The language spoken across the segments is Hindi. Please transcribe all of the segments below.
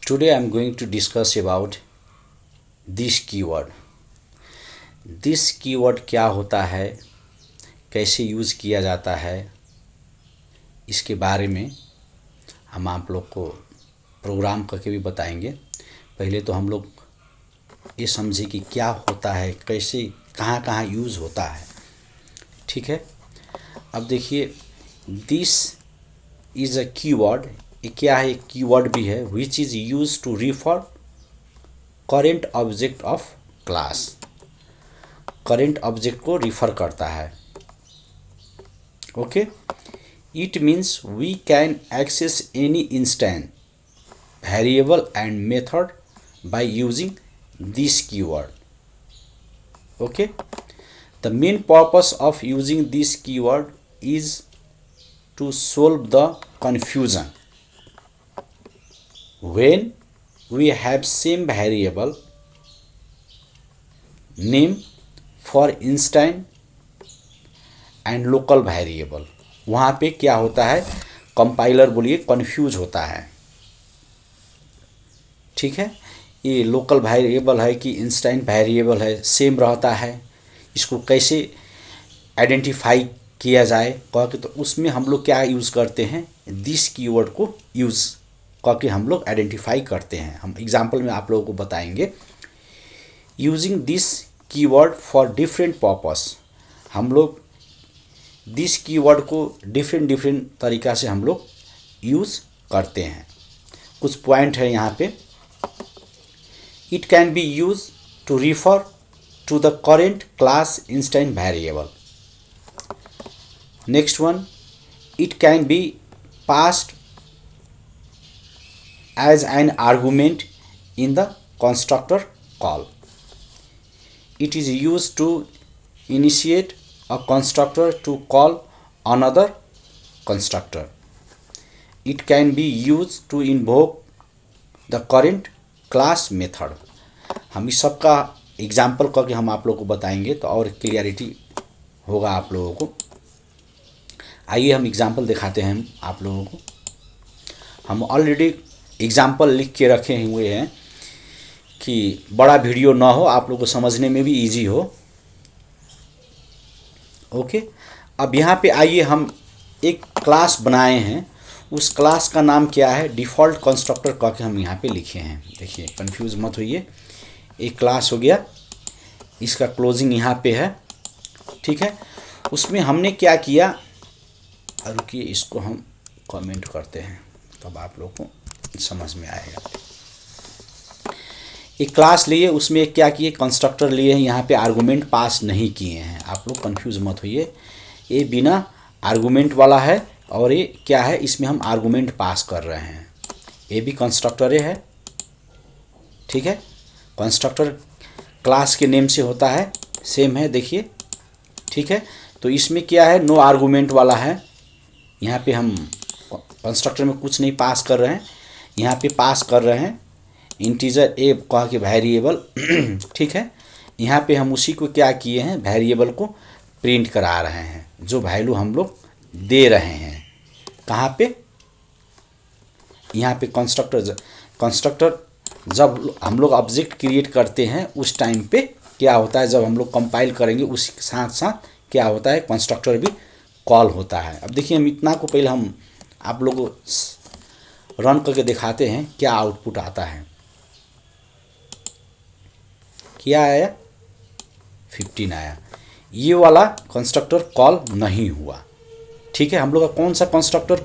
Today I am going to discuss about this keyword. This keyword क्या होता है, कैसे यूज़ किया जाता है, इसके बारे में हम आप लोग को प्रोग्राम करके भी बताएंगे। पहले तो हम लोग ये समझे कि क्या होता है, कैसे कहाँ कहाँ यूज़ होता है। ठीक है, अब देखिए दिस इज़ अ कीवर्ड। ये क्या है, कीवर्ड भी है which is use to refer current object of class. Current object को रिफ़र करता है। Okay, it means we can access any instant variable and method by using this keyword. Okay, the main purpose of using this keyword is to solve the confusion when we have same variable name for instant and local variable। वहाँ पे क्या होता है, कंपाइलर बोलिए कंफ्यूज होता है। ठीक है, ये लोकल वेरिएबल है कि इंस्टेंट वेरिएबल है, सेम रहता है, इसको कैसे आइडेंटिफाई किया जाए कह के, तो उसमें हम लोग क्या यूज़ करते हैं, दिस कीवर्ड को यूज़ करके हम लोग आइडेंटिफाई करते हैं। हम एग्जांपल में आप लोगों को बताएंगे। Using this keyword for different purpose, हम लोग दिस कीवर्ड को डिफरेंट तरीक़ा से हम लोग यूज़ करते हैं। कुछ पॉइंट है यहाँ पे। It can be use to refer to the current class instant variable. Next one, it can be passed as an argument in the constructor call. It is used to initiate a constructor to call another constructor. It can be used to invoke the current class method. हम इस सब का एग्जाम्पल करके हम आप लोगों को बताएंगे तो और क्लियरिटी होगा आप लोगों को। आइए हम एग्जाम्पल दिखाते हैं आप लोगों को। हम ऑलरेडी एग्जाम्पल लिख के रखे हुए हैं कि बड़ा वीडियो ना हो, आप लोगों को समझने में भी इजी हो। ओके, अब यहाँ पे आइए हम एक क्लास बनाए हैं। उस क्लास का नाम क्या है, डिफ़ॉल्ट कंस्ट्रक्टर करके हम यहाँ पे लिखे हैं। देखिए कंफ्यूज मत होइए, एक क्लास हो गया, इसका क्लोजिंग यहाँ पे है। ठीक है, उसमें हमने क्या किया, रुकिए इसको हम कमेंट करते हैं तब आप लोग को समझ में आएगा। एक क्लास लिए, उसमें क्या किए, कंस्ट्रक्टर लिए हैं, यहाँ पे आर्गुमेंट पास नहीं किए हैं। आप लोग कंफ्यूज मत होइए, ये बिना आर्गुमेंट वाला है और ये क्या है, इसमें हम आर्गुमेंट पास कर रहे हैं। ये भी कंस्ट्रक्टर है। ठीक है, कंस्ट्रक्टर क्लास के नेम से होता है, सेम है देखिए। ठीक है, तो इसमें क्या है, नो आर्गुमेंट वाला है। यहाँ पे हम कंस्ट्रक्टर में कुछ नहीं पास कर रहे हैं, यहाँ पे पास कर रहे हैं इंटीजर ए कह के वेरिएबल। ठीक है, यहाँ पे हम उसी को क्या किए हैं, वेरिएबल को प्रिंट करा रहे हैं, जो वैल्यू हम लोग दे रहे हैं। कहाँ पे, यहाँ पे कंस्ट्रक्टर जब हम लोग ऑब्जेक्ट क्रिएट करते हैं उस टाइम पे क्या होता है, जब हम लोग कंपाइल करेंगे उसके साथ साथ क्या होता है, कंस्ट्रक्टर भी कॉल होता है। अब देखिए हम इतना को पहले हम आप लोगों को रन करके दिखाते हैं क्या आउटपुट आता है। क्या आया, 15 आया। ये वाला कंस्ट्रक्टर कॉल नहीं हुआ। ठीक है, हम लोग का कौन सा कंस्ट्रक्टर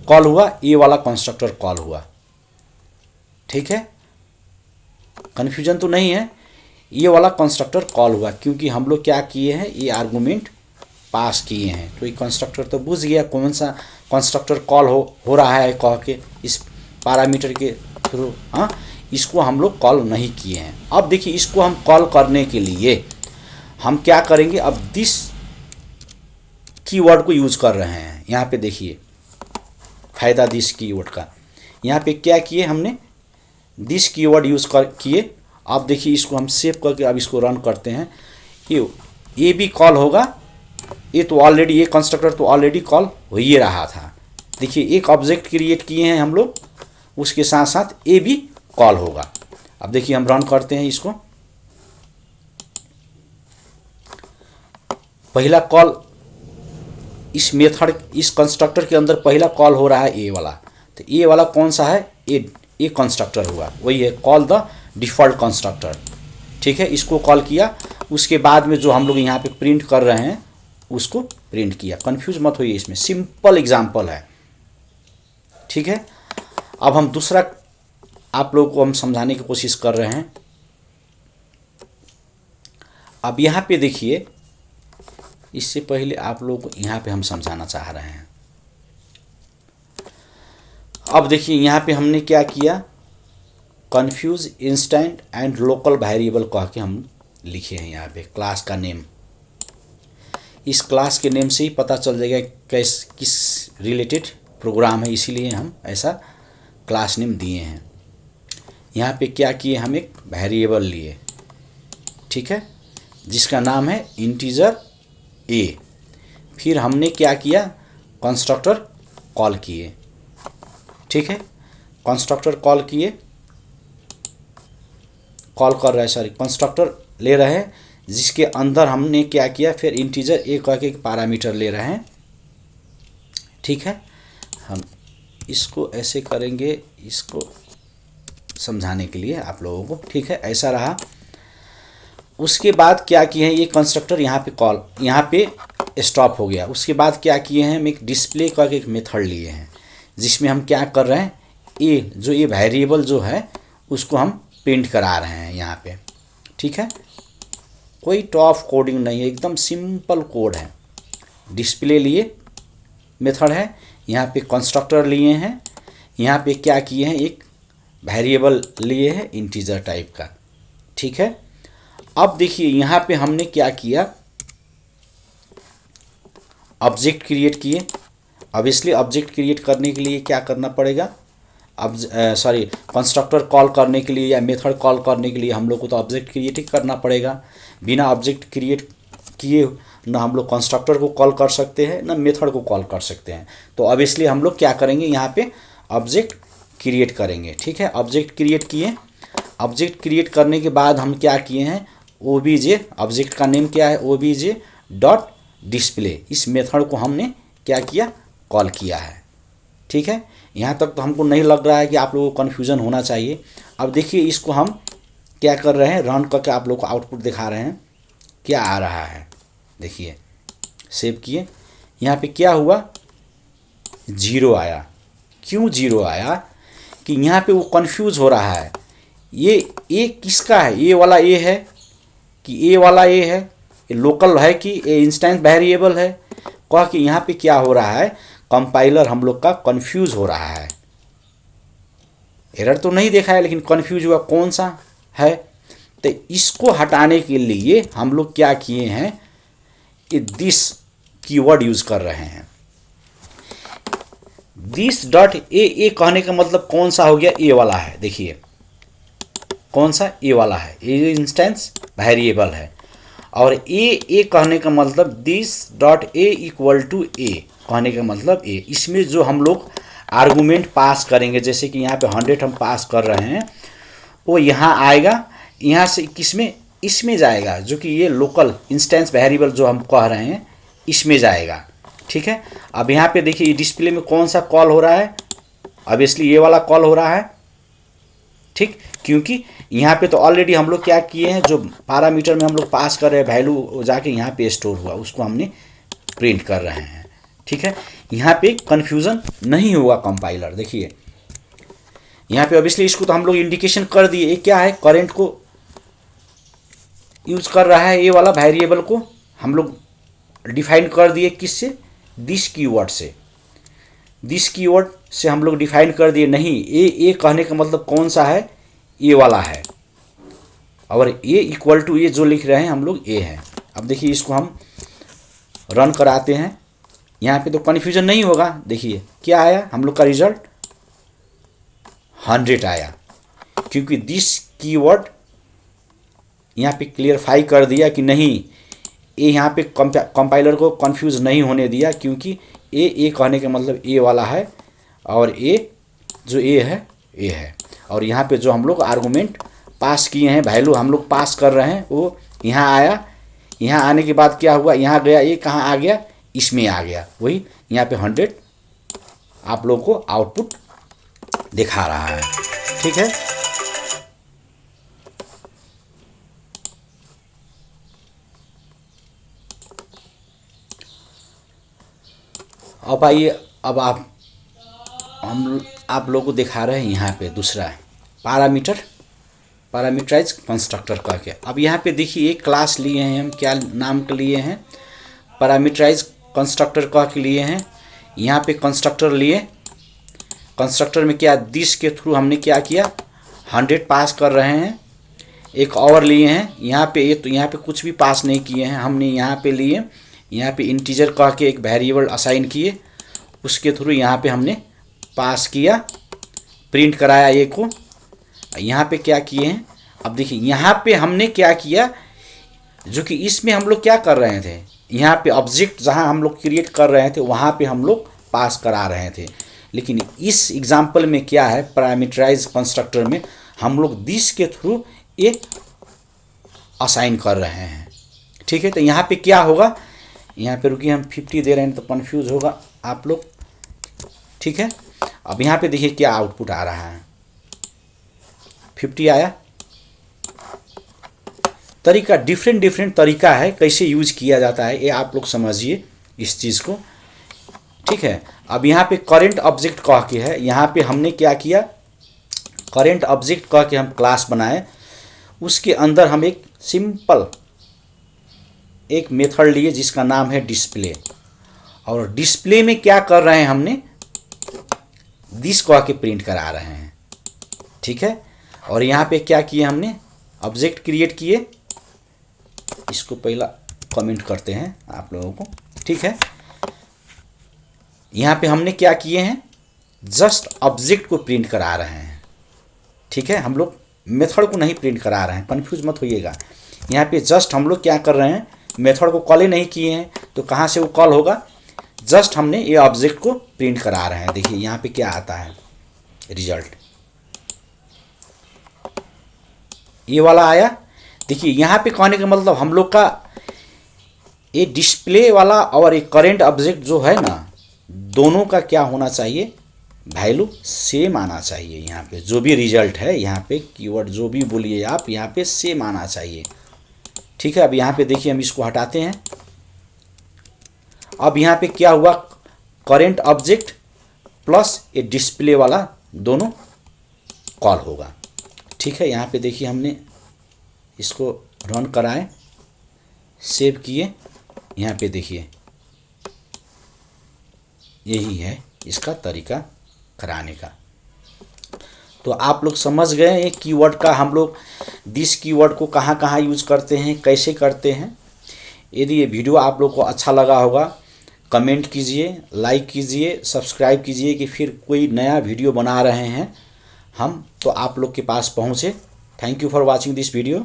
कॉल हुआ, ये वाला कंस्ट्रक्टर कॉल हुआ। ठीक है, कन्फ्यूजन तो नहीं है, ये वाला कंस्ट्रक्टर कॉल हुआ क्योंकि हम लोग क्या किए हैं, ये आर्गुमेंट पास किए हैं। तो ये कंस्ट्रक्टर तो बुझ गया कौन सा कंस्ट्रक्टर कॉल हो रहा है कह के इस पैरामीटर के थ्रू। हाँ, इसको हम लोग कॉल नहीं किए हैं। अब देखिए इसको हम कॉल करने के लिए हम क्या करेंगे, अब दिस कीवर्ड को यूज़ कर रहे हैं। यहाँ पे देखिए फ़ायदा दिस कीवर्ड का, यहाँ पे क्या किए हमने, दिस कीवर्ड यूज़ कर किए। अब देखिए इसको हम सेव करके अब इसको रन करते हैं, ये भी कॉल होगा। ये तो ऑलरेडी, ये कंस्ट्रक्टर तो ऑलरेडी कॉल हो ही रहा था। देखिए एक ऑब्जेक्ट क्रिएट किए हैं हम लोग, उसके साथ साथ ए भी कॉल होगा। अब देखिए हम रन करते हैं इसको। पहला कॉल इस मेथड इस कंस्ट्रक्टर के अंदर पहला कॉल हो रहा है ए वाला, तो ए वाला कौन सा है, ए कंस्ट्रक्टर हुआ, वही है कॉल द डिफ़ॉल्ट कंस्ट्रक्टर। ठीक है, इसको कॉल किया, उसके बाद में जो हम लोग यहाँ पे प्रिंट कर रहे हैं उसको प्रिंट किया। कंफ्यूज मत होइए, इसमें सिंपल एग्जांपल है। ठीक है, अब हम दूसरा आप लोगों को हम समझाने की कोशिश कर रहे हैं। अब यहाँ पे देखिए, इससे पहले आप लोगों को यहाँ पे हम समझाना चाह रहे हैं। अब देखिए यहाँ पे हमने क्या किया, confuse instant and local variable कह के हम लिखे हैं यहाँ पे क्लास का नेम। इस क्लास के नेम से ही पता चल जाएगा किस रिलेटेड प्रोग्राम है, इसीलिए हम ऐसा क्लास नेम दिए हैं। यहाँ पे क्या किए, हम एक वेरिएबल लिए, ठीक है, जिसका नाम है इंटीजर ए। फिर हमने क्या किया, कंस्ट्रक्टर कॉल किए। ठीक है, कंस्ट्रक्टर कॉल किए, कॉल कर रहे हैं, सॉरी कंस्ट्रक्टर ले रहे हैं, जिसके अंदर हमने क्या किया, फिर इंटीजर ए कह के एक पैरामीटर ले रहे हैं। ठीक है, हम इसको ऐसे करेंगे, इसको समझाने के लिए आप लोगों को। ठीक है, ऐसा रहा। उसके बाद क्या किए हैं, ये कंस्ट्रक्टर यहाँ पे कॉल, यहाँ पे स्टॉप हो गया। उसके बाद क्या किए हैं, हम एक डिस्प्ले का एक मेथड लिए हैं, जिसमें हम क्या कर रहे हैं, ये वेरिएबल जो है उसको हम प्रिंट करा रहे हैं यहाँ पे। ठीक है, कोई टॉप कोडिंग नहीं है, एकदम सिंपल कोड है। डिस्प्ले लिए मेथड है, यहाँ पे कंस्ट्रक्टर लिए हैं, यहाँ पे क्या किए हैं, एक वेरिएबल लिए हैं इंटीजर टाइप का। ठीक है, अब देखिए यहाँ पे हमने क्या किया, ऑब्जेक्ट क्रिएट किए। ऑब्वियसली ऑब्जेक्ट क्रिएट करने के लिए क्या करना पड़ेगा, अब सॉरी कंस्ट्रक्टर कॉल करने के लिए या मेथड कॉल करने के लिए हम लोग को तो ऑब्जेक्ट क्रिएट ही करना पड़ेगा। बिना ऑब्जेक्ट क्रिएट किए ना हम लोग कंस्ट्रक्टर को कॉल कर सकते हैं ना मेथड को कॉल कर सकते हैं। तो ऑब्वियसली हम लोग क्या करेंगे, यहाँ पे ऑब्जेक्ट क्रिएट करेंगे। ठीक है, ऑब्जेक्ट क्रिएट किए। ऑब्जेक्ट क्रिएट करने के बाद हम क्या किए हैं, ओबीजे, ऑब्जेक्ट का नेम क्या है, ओबीजे डॉट डिस्प्ले, इस मेथड को हमने क्या किया, कॉल किया है। ठीक है, यहाँ तक तो हमको नहीं लग रहा है कि आप लोगों को कन्फ्यूज़न होना चाहिए। अब देखिए इसको हम क्या कर रहे हैं, रन करके आप लोगों को आउटपुट दिखा रहे हैं क्या आ रहा है। देखिए सेव किए, यहाँ पे क्या हुआ, 0 आया। क्यों 0 आया, कि यहाँ पे वो कन्फ्यूज़ हो रहा है, ये ए किसका है, ए वाला ए है कि ए वाला ए है, ये लोकल है कि ए इंस्टेंस वेरिएबल है। कह कि यहाँ पे क्या हो रहा है, कंपाइलर हम लोग का कंफ्यूज हो रहा है। एरर तो नहीं देखा है लेकिन कंफ्यूज हुआ कौन सा है। तो इसको हटाने के लिए हम लोग क्या किए हैं, कि दिस कीवर्ड यूज कर रहे हैं। दिस डॉट ए कहने का मतलब कौन सा हो गया, ए वाला है। देखिए कौन सा, ए वाला है, ए इंस्टेंस वेरिएबल है। और ए कहने का मतलब this dot A equal to A कहने का मतलब ए। इसमें जो हम लोग आर्गूमेंट पास करेंगे, जैसे कि यहाँ पे 100 हम पास कर रहे हैं, वो यहाँ आएगा, यहाँ से किसमें, इसमें जाएगा, जो कि ये लोकल इंस्टेंस वेरिएबल जो हम कह रहे हैं इसमें जाएगा। ठीक है, अब यहाँ पे देखिए डिस्प्ले में कौन सा कॉल हो रहा है, ऑब्वियसली ये वाला कॉल हो रहा है। ठीक, क्योंकि यहाँ पे तो ऑलरेडी हम लोग क्या किए हैं, जो पैरामीटर में हम लोग पास कर रहे हैं वैल्यू जाके यहाँ पे स्टोर हुआ, उसको हमने प्रिंट कर रहे हैं। ठीक है, यहाँ पे कन्फ्यूज़न नहीं होगा कंपाइलर। देखिए यहाँ पे ऑब्वियसली इसको तो हम लोग इंडिकेशन कर दिए, ये क्या है, करंट को यूज कर रहा है, ये वाला वेरिएबल को हम लोग डिफाइन कर दिए किससे, दिस कीवर्ड से। दिस कीवर्ड से हम लोग डिफाइन कर दिए, नहीं ए कहने का मतलब कौन सा है, ये वाला है, और ए इक्वल टू ये जो लिख रहे हैं हम लोग ए है। अब देखिए इसको हम रन कराते हैं, यहाँ पे तो कन्फ्यूजन नहीं होगा। देखिए क्या आया, हम लोग का रिजल्ट 100 आया, क्योंकि दिस कीवर्ड यहाँ पे क्लियरफाई कर दिया कि नहीं, ए यहाँ पे कंपाइलर को कंफ्यूज नहीं होने दिया, क्योंकि ए कहने का मतलब ए वाला है, और ए जो ए है ये है। और यहाँ पे जो हम लोग आर्गूमेंट पास किए हैं, वैल्यू हम लोग पास कर रहे हैं, वो यहाँ आया। यहाँ आने के बाद क्या हुआ, यहाँ गया, ये कहाँ आ गया, इसमें आ गया। वही यहाँ पे 100 आप लोगों को आउटपुट दिखा रहा है। ठीक है, अब आइए, अब आप लोगों को दिखा रहे हैं यहाँ पे दूसरा पैरामीटराइज कंस्ट्रक्टर कह के। अब यहाँ पे देखिए एक क्लास लिए हैं हम, क्या नाम के लिए हैं, पैरामीटराइज कंस्ट्रक्टर कह के लिए हैं। यहाँ पे कंस्ट्रक्टर लिए, कंस्ट्रक्टर में क्या दिस के थ्रू हमने क्या किया, 100 पास कर रहे हैं। एक और लिए हैं यहाँ पे, ये तो यहाँ पे कुछ भी पास नहीं किए हैं हमने, यहाँ पे लिए, यहाँ पे इंटीजर कह के एक वेरिएबल असाइन किए, उसके थ्रू यहाँ पे हमने पास किया, प्रिंट कराया ये को। यहाँ पे क्या किए हैं, अब देखिए यहाँ पे हमने क्या किया, जो कि इसमें हम लोग क्या कर रहे थे, यहाँ पे ऑब्जेक्ट जहाँ हम लोग क्रिएट कर रहे थे वहाँ पे हम लोग पास करा रहे थे। लेकिन इस एग्जाम्पल में क्या है, पैरामीटराइज कंस्ट्रक्टर में हम लोग दिस के थ्रू ये असाइन कर रहे हैं। ठीक है, तो यहाँ पे क्या होगा, यहाँ पे रुकिए हम 50 दे रहे हैं तो कंफ्यूज होगा आप लोग। ठीक है, अब यहाँ पे देखिए क्या आउटपुट आ रहा है, 50 आया। तरीका डिफरेंट तरीका है कैसे यूज किया जाता है, ये आप लोग समझिए इस चीज़ को। ठीक है, अब यहाँ पे करेंट ऑब्जेक्ट कह के है, यहाँ पे हमने क्या किया, करेंट ऑब्जेक्ट कह के हम क्लास बनाए, उसके अंदर हम एक सिंपल एक मेथड लिए जिसका नाम है डिस्प्ले। और डिस्प्ले में क्या कर रहे हैं, हमने दिस कह के प्रिंट करा रहे हैं। ठीक है, और यहाँ पे क्या किए हमने, ऑब्जेक्ट क्रिएट किए, इसको पहला कमेंट करते हैं आप लोगों को। ठीक है, यहाँ पे हमने क्या किए हैं, जस्ट ऑब्जेक्ट को प्रिंट करा रहे हैं। ठीक है, हम लोग मेथड को नहीं प्रिंट करा रहे हैं, कंफ्यूज मत होइएगा। यहाँ पे जस्ट हम लोग क्या कर रहे हैं, मेथड को कॉल ही नहीं किए हैं, तो कहाँ से वो कॉल होगा, जस्ट हमने ये ऑब्जेक्ट को प्रिंट करा रहे हैं। देखिए यहाँ पे क्या आता है रिजल्ट, ये वाला आया। देखिए यहाँ पे कहने का मतलब हम लोग का ये डिस्प्ले वाला और ये करेंट ऑब्जेक्ट जो है ना, दोनों का क्या होना चाहिए, वैल्यू सेम आना चाहिए। यहाँ पे जो भी रिजल्ट है, यहाँ पे कीवर्ड जो भी बोलिए आप, यहाँ पे सेम आना चाहिए। ठीक है, अब यहाँ पे देखिए हम इसको हटाते हैं। अब यहाँ पे क्या हुआ, करेंट ऑब्जेक्ट प्लस ये डिस्प्ले वाला दोनों कॉल होगा। ठीक है, यहाँ पे देखिए हमने इसको रन कराए, सेव किए, यहाँ पे देखिए यही है इसका तरीका कराने का। तो आप लोग समझ गए ये कीवर्ड का, हम लोग दिस कीवर्ड को कहाँ कहाँ यूज करते हैं, कैसे करते हैं। यदि ये वीडियो आप लोग को अच्छा लगा होगा, कमेंट कीजिए, लाइक कीजिए, सब्सक्राइब कीजिए कि फिर कोई नया वीडियो बना रहे हैं हम तो आप लोग के पास पहुँचे। Thank you for watching this video.